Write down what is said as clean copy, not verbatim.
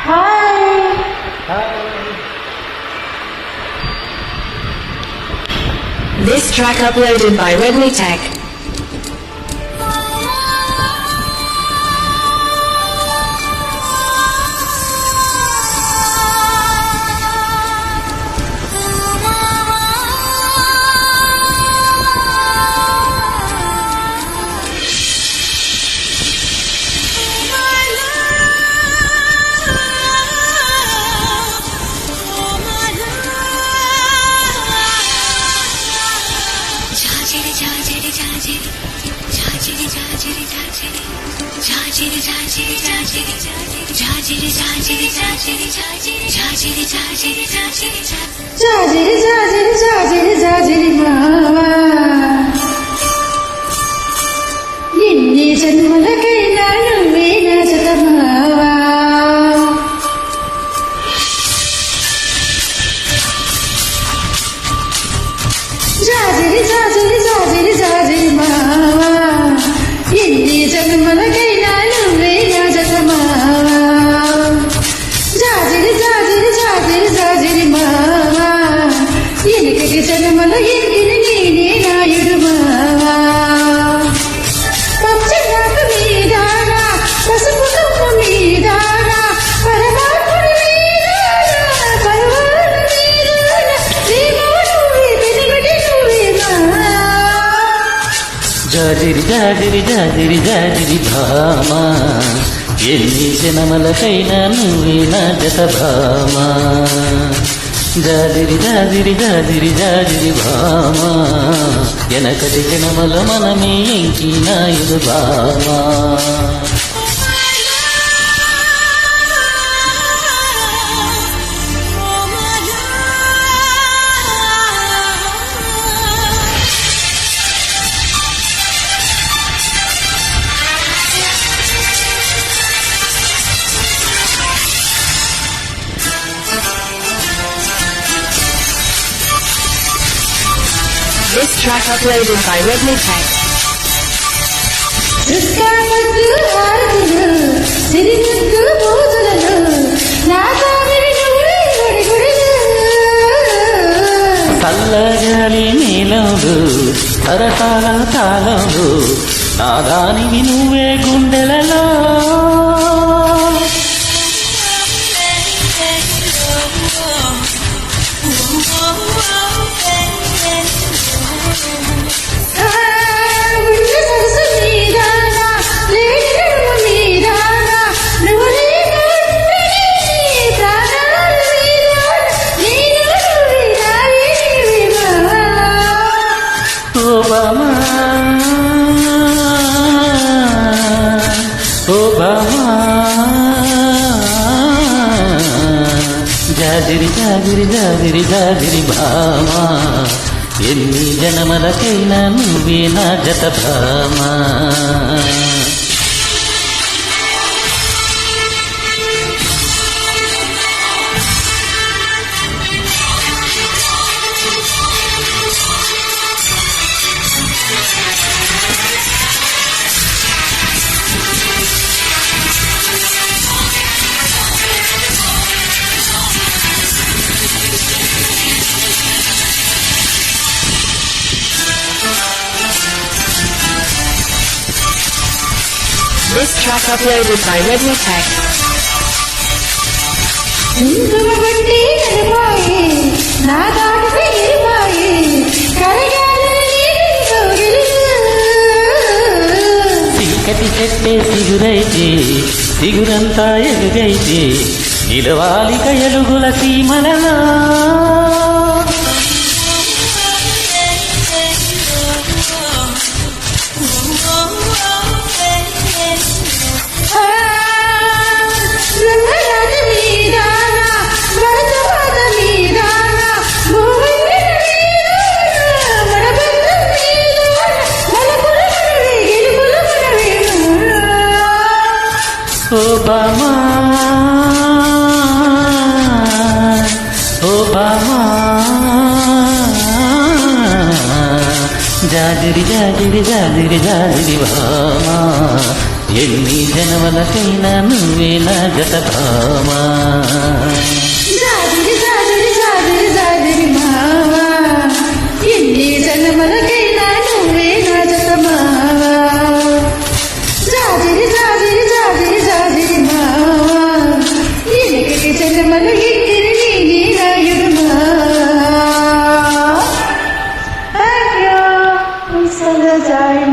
Hi. This track uploaded by Redmi Tech. ఎన్ని జన్మలకైనా నువ్వే నా జతమావా జాజిరి జాజిరి జాజిరి జాజిరి మావా ఎన్ని జన్మలకైనా నువ్వే నా జతమావా జాజిరి జాజిరి జాజిరి జాజిరి మావా ఎనకటి జన్మల ఎరిగిన నేనే నాయుడు మావా పచ్చనాకు మీదానా పసుపు కమ్ము మీదానా పరమాత్ముడి మీదానా పరమాత్ముడి మీదానా నీవో నువ్వే వెలుగుడి నువ్వే మా జాజిరి జాజిరి జాజిరి జాజిరి భామా ఎన్ని జనమలకైనా నువ్వే నా జత భామా జాజిరి జాజిరి జాజిరి జాజిరి భామా ఎనకటి జనమల మనమే ఇంకి Naidu Bhama This track uploaded by Redmi Tech. దుష్కాపత్తు హారతులు సిరిముద్దు పూజలలో నా తామిరి నువ్వే గుడిగుడిలు చల్లగాలి నీలందు సరసాల తాళందు నాదానివి నువ్వే గుండెలలో గుండె సరసు మీదానా లేడి నడుము మీదానా నువ్వు లేకుంటే ప్రాణాలు మీదానా నేను నువ్వే నావే నీవే మా ఓ బామా ఓ బామా జాజిరి జాజిరి జాజిరి జాజిరి భామా ఎన్ని జనమలకైనా నువ్వే నా జత Bhama This track uploaded by Redmi Tech. కుంకుమబట్టి నడిపాయి నా దాటిపై ఇరుపాయి చీకటి చెట్టే సిగురైతే సిగురంతా ఎలుగైతే నిలవాలిక ఎలుగుల సీమలలో ఓ బామా ఓ బామా జాజిరి జాజిరి జాజిరి జాజిరి భామా ఎన్ని జనవలకైనా నువ్వే నా జత భామా జాజిరి జాజిరి జాజిరి జాజిరి మావా ఎన్ని జన్మలకైనా నువ్వే నా జత మావా జాజిరి జాజిరి జాజిరి జాజిరి మావా ఎన్ని జన్మలు ఇంటిని నీనే రాయుడు మావా అయ్యో సదా జాయి